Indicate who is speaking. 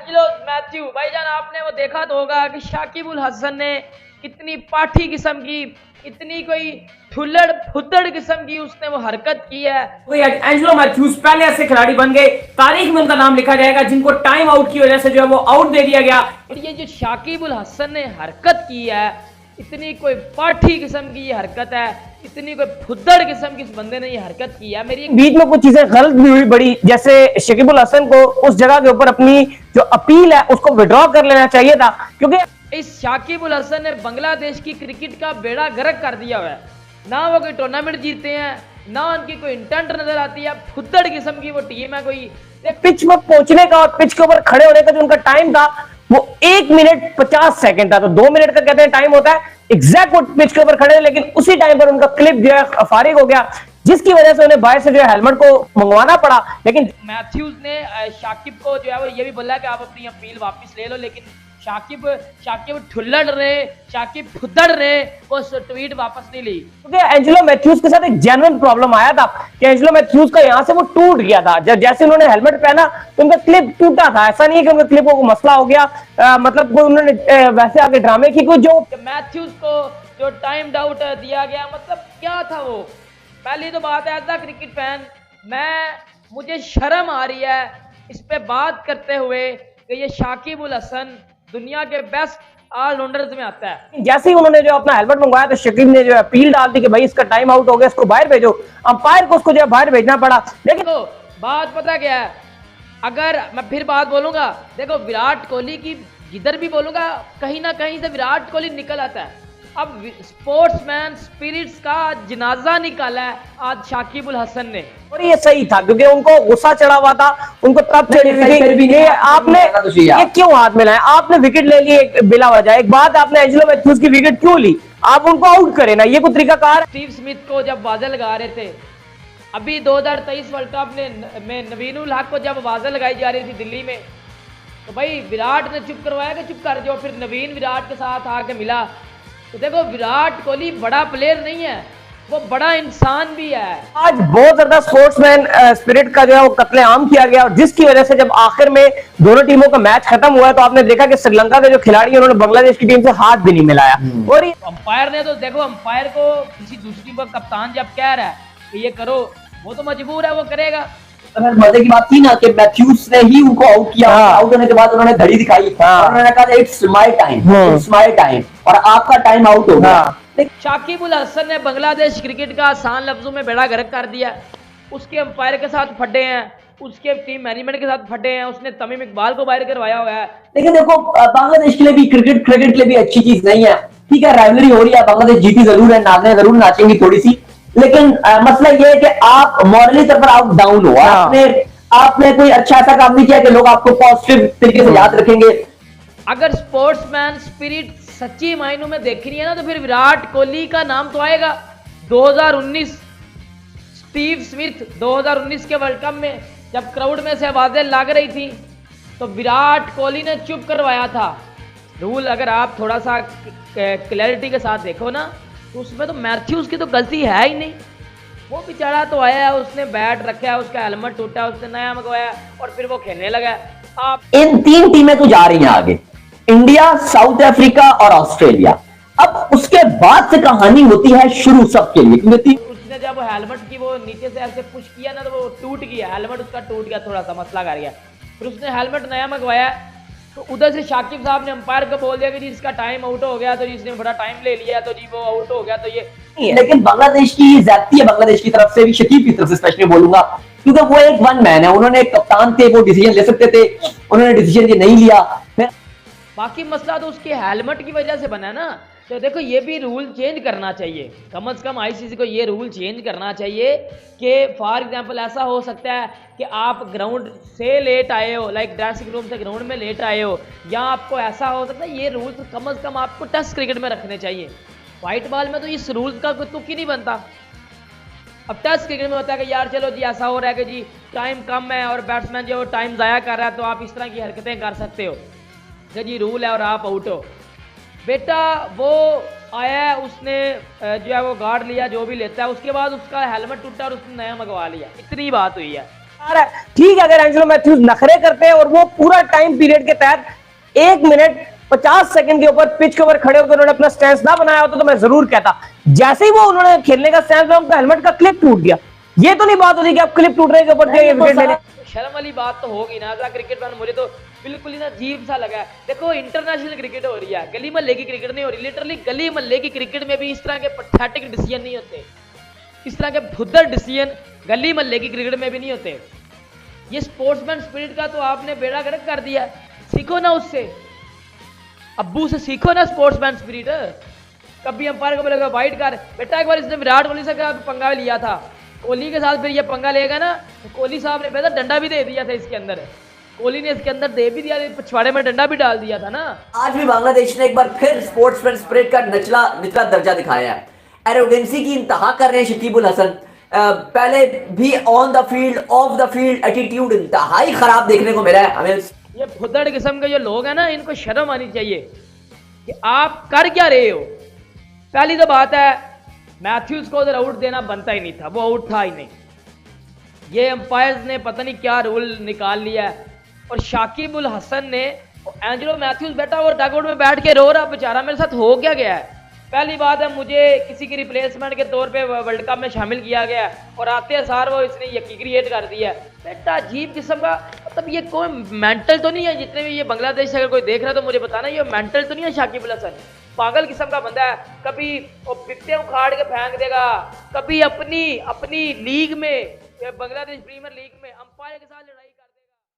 Speaker 1: Angelo Matthew भाईजान, आपने वो देखा तो होगा कि शाकिब उल हसन ने कितनी पाठी किस्म की, इतनी कोई ठुल्लड़ फुद्दड़ किस्म की उसने वो हरकत की है।
Speaker 2: एंजेलो मैथ्यूज पहले ऐसे खिलाड़ी बन गए, तारीख में उनका नाम लिखा जाएगा जिनको टाइम आउट की वजह से जो है वो आउट दे दिया गया।
Speaker 1: और ये जो शाकिब उल हसन ने हरकत की है, इतनी कोई पाठी किस्म की ये हरकत है, इतनी कोई फुद्दड़ किस्म की इस बंदे ने ये हरकत की है। मेरी
Speaker 2: बीच में कुछ चीजें गलत भी हुई बड़ी, जैसे शकीब उल हसन को उस जगह के ऊपर अपनी जो अपील है उसको विड्रॉ कर लेना चाहिए था, क्योंकि
Speaker 1: इस शाकिब उल हसन ने बांग्लादेश की क्रिकेट का बेड़ा गर्क कर दिया हुआ है। ना वो कोई टूर्नामेंट जीतते हैं, ना उनकी कोई इंटेंट नजर आती है। फुद्दड़ किस्म की वो टीम है कोई।
Speaker 2: पिच में पहुंचने का और पिच के ऊपर खड़े होने का जो उनका टाइम था वो 1 मिनट 50 सेकंड था। तो 2 मिनट का कहते हैं टाइम होता है एग्जैक्ट वो पिच के ऊपर खड़े, लेकिन उसी टाइम पर उनका क्लिप जो है फारिग हो गया, जिसकी वजह से उन्हें बाहर से जो है हेलमेट को मंगवाना पड़ा। लेकिन
Speaker 1: मैथ्यूज ने शाकिब को जो है वो ये भी बोला कि आप अपनी अपील वापस ले लो, लेकिन शाकिब ठुल्लड़ रहे, शाकिब फुद्दड़ रहे, वो ट्वीट वापस नहीं ली।
Speaker 2: क्योंकि एंजेलो मैथ्यूज के साथ एक जेन्युइन प्रॉब्लम आया था कि एंजेलो मैथ्यूज का यहां से वो टूट गया था। जब जैसे उन्होंने हेलमेट पहना तो उनका क्लिप टूटा था। ऐसा नहीं है कि उनके क्लिप को मसला हो गया, मतलब कोई उन्होंने वैसे आगे ड्रामे की कोई जो
Speaker 1: मैथ्यूज को जो टाइम आउट दिया गया, मतलब क्या था वो। पहली तो बात है, एज अ क्रिकेट फैन मुझे शर्म आ रही है इस पे बात करते हुए कि ये शाकिब उल हसन दुनिया के बेस्ट ऑलराउंडर्स में आता है।
Speaker 2: जैसे ही उन्होंने जो अपना हेलमेट मंगवाया तो शकीब ने जो अपील डाल दी कि भाई इसका टाइम आउट हो गया, इसको बाहर भेजो। अंपायर को उसको जो बाहर भेजना पड़ा। लेकिन
Speaker 1: तो बात पता क्या है, अगर मैं फिर बात बोलूंगा, देखो विराट कोहली की जिधर भी बोलूंगा कहीं ना कहीं से विराट कोहली निकल आता है। अब स्पोर्ट्समैन स्पिरिट्स का जनाजा निकाला है आज शाकिब उल हसन ने,
Speaker 2: और ये सही था क्योंकि उनको गुस्सा चढ़ा हुआ था, उनको तब चढ़ी हुई थी आपने ये क्यों हाथ मिलाया, आपने विकेट ले ली बिला वजह। एक बात, आपने एंजेलो मैथ्यूज की विकेट क्यों ली, आप उनको आउट करें ना, ये कोई तरीका कार।
Speaker 1: स्टीव स्मिथ को जब वाजा लगा रहे थे, अभी 2023 वर्ल्ड कप में नवीन उल हक को जब वाजा लगाई जा रही थी दिल्ली में, तो भाई विराट ने चुप करवाया कि चुप कर जाओ। फिर नवीन विराट के साथ आके मिला। तो देखो विराट कोहली बड़ा प्लेयर नहीं है, वो बड़ा इंसान भी है।
Speaker 2: आज बहुत ज्यादा स्पोर्ट्समैन स्पिरिट का जो है वो कत्लेआम किया गया, और जिसकी वजह से जब आखिर में दोनों टीमों का मैच खत्म हुआ तो आपने देखा कि श्रीलंका के जो खिलाड़ी हैं उन्होंने बांग्लादेश की टीम से हाथ भी नहीं मिलाया। और
Speaker 1: अंपायर ने तो देखो, अंपायर को किसी दूसरी टीम का कप्तान जब कह रहा है कि ये करो, वो तो मजबूर है, वो करेगा।
Speaker 3: अगर मजे की बात थी ना कि मैथ्यूज ने ही उनको आउट किया। आउट होने के बाद उन्होंने घड़ी दिखाई और उन्होंने कहा it's my time, it's my time, और आपका टाइम आउट हो गया।
Speaker 1: शाकिब उल हसन ने बांग्लादेश क्रिकेट का आसान लफ्जों में बेड़ा गर्क कर दिया। उसके अंपायर के साथ फटे हैं, उसके टीम मैनेजमेंट के साथ फटे हैं, उसने तमीम इकबाल को बाहर करवाया हुआ है।
Speaker 3: लेकिन देखो बांग्लादेश के लिए भी क्रिकेट के लिए भी अच्छी चीज नहीं है। ठीक है, राइवलरी हो रही है, बांग्लादेश जीती जरूर है, नाचने जरूर नाचेंगी थोड़ी सी, लेकिन मसला ये है कि आप मॉरली तौर पर आप डाउन हो। आपने कोई अच्छा ऐसा काम नहीं किया कि लोग आपको पॉजिटिव तरीके से याद रखेंगे।
Speaker 1: अगर स्पोर्ट्समैन स्पिरिट सच्ची मायनों में देखनी है ना, तो फिर विराट कोहली का नाम तो आएगा। 2019 स्टीव स्मिथ 2019 के वर्ल्ड कप में जब क्राउड में से आवाजें लग रही थी तो विराट कोहली ने चुप करवाया था। रूल अगर आप थोड़ा सा क्लैरिटी के साथ देखो ना, तो उसमें तो मैथ्यूज की तो गलती है ही नहीं। वो बेचारा तो आया है, उसने बैट रखा है, उसका हेलमेट टूटा, उसने नया मंगवाया और फिर वो खेलने लगा। आप
Speaker 3: इन 3 टीमें तो जा रही हैं आगे, इंडिया, साउथ अफ्रीका और ऑस्ट्रेलिया। अब उसके बाद से कहानी होती है शुरू सबके लिए, क्योंकि
Speaker 1: उसने जब हेलमेट की वो नीचे से ऐसे पुश किया ना, तो वो टूट गया, हेलमेट उसका टूट गया, थोड़ा सा मसला कर गया। फिर उसने हेलमेट नया मंगवाया, तो उधर से शाकिब साहब ने अंपायर को बोल दिया कि जी इसका टाइम आउट हो गया, तो जी इसने बड़ा टाइम ले लिया, तो जी वो आउट हो गया। तो ये
Speaker 3: लेकिन बांग्लादेश की ज्यादती है, बांग्लादेश की तरफ से भी, शकीब की तरफ से स्पेशली बोलूंगा, क्योंकि वो एक वन मैन है। उन्होंने एक कप्तान थे, वो डिसीजन ले सकते थे, उन्होंने डिसीजन ये नहीं लिया।
Speaker 1: बाकी मसला तो उसके हेलमेट की वजह से बना ना। तो देखो ये भी रूल चेंज करना चाहिए, कम से कम आईसीसी को ये रूल चेंज करना चाहिए कि फॉर एग्जांपल ऐसा हो सकता है कि आप ग्राउंड से लेट आए हो, लाइक ड्रेसिंग रूम से ग्राउंड में लेट आए हो, या आपको ऐसा हो सकता है, ये रूल्स कम से कम आपको टेस्ट क्रिकेट में रखने चाहिए। व्हाइट बॉल में तो इस रूल्स का कोई तुक ही नहीं बनता। अब टेस्ट क्रिकेट में होता है कि यार चलो जी ऐसा हो रहा है कि जी टाइम कम है और बैट्समैन जो टाइम ज़ाया कर रहा है, तो आप इस तरह की हरकतें कर सकते हो, जी रूल है और आप आउट हो। बेटा वो आया है, उसने जो है वो गार्ड लिया, जो भी लेता है, उसके बाद उसका हेलमेट टूटा और उसने नया मंगवा लिया, इतनी बात हुई है।
Speaker 2: ठीक है, अगर एंजेलो मैथ्यूज नखरे करते हैं और वो पूरा टाइम पीरियड के तहत 1 मिनट 50 सेकंड के ऊपर पिच के ऊपर खड़े होकर उन्होंने अपना स्टैंस ना बनाया होता तो मैं जरूर कहता। जैसे ही वो उन्होंने खेलने का स्टैंस बनाया, उनका हेलमेट का क्लिप टूट गया। ये तो नहीं बात होती कि आप क्लिप टूटने के ऊपर विकेट लेने।
Speaker 1: शर्म वाली बात तो होगी ना, क्रिकेट मैन मुझे तो बिल्कुल ही ना अजीब सा लगा है। देखो इंटरनेशनल क्रिकेट हो रही है, गली मोहल्ले की क्रिकेट नहीं हो रही। लिटरली गली मोहल्ले की क्रिकेट में भी इस तरह के पैथेटिक डिसीजन नहीं होते, इस तरह के भुद्दर डिसीजन गली मोहल्ले की क्रिकेट में भी नहीं होते। ये स्पोर्ट्समैन स्पिरिट का तो आपने बेड़ा गर्क कर दिया। सीखो ना उससे, अब्बू से सीखो ना स्पोर्ट्समैन स्पिरिट। कभी अंपायर को बोलेगा वाइट कर, बेटा एक बार इसने विराट कोहली से पंगा लिया था, कोहली के साथ फिर ये पंगा लेगा ना, कोहली साहब ने बेटा डंडा भी दे दिया था इसके अंदर, कोहली ने इसके अंदर दे भी दिया, पिछवाड़े में डंडा भी डाल दिया था ना।
Speaker 3: आज भी बांग्लादेश ने एक बार फिर स्पोर्ट्समैन स्पिरिट का निचला दर्जा दिखाया है। एरोगेंसी की इंतहा कर रहे हैं शकीबुल हसन। पहले भी on the field of the field attitude इंतहाई खराब देखने को मिला है हमें।
Speaker 1: ये भुद्दड़ किस्म के जो लोग हैं ना, इनको शर्म आनी चाहिए कि आप कर क्या रहे हो। पहली तो बात है, मैथ्यूज को उधर आउट देना बनता ही नहीं था, वो आउट था ही नहीं। ये अंपायर्स ने पता नहीं क्या रूल निकाल लिया है। और शाकिबुल हसन ने, एंजेलो मैथ्यूज बैठा और डगआउट में बैठ के रो रहा बेचारा, मेरे साथ हो क्या गया है। पहली बात है, मुझे किसी की रिप्लेसमेंट के तौर पे वर्ल्ड कप में शामिल किया गया और आते सार वो इसने यकीन क्रिएट कर दिया है। बेटा अजीब किस्म का, मतलब ये कोई मेंटल तो नहीं है। जितने भी ये बांग्लादेश से अगर कोई देख रहा है तो मुझे बताना, ये मेंटल तो नहीं है शाकिबुल हसन। पागल किस्म का बंदा है। कभी वो विकेटें उखाड़ के फेंक देगा, कभी अपनी लीग में, बांग्लादेश प्रीमियर लीग में अंपायर के साथ लड़ाई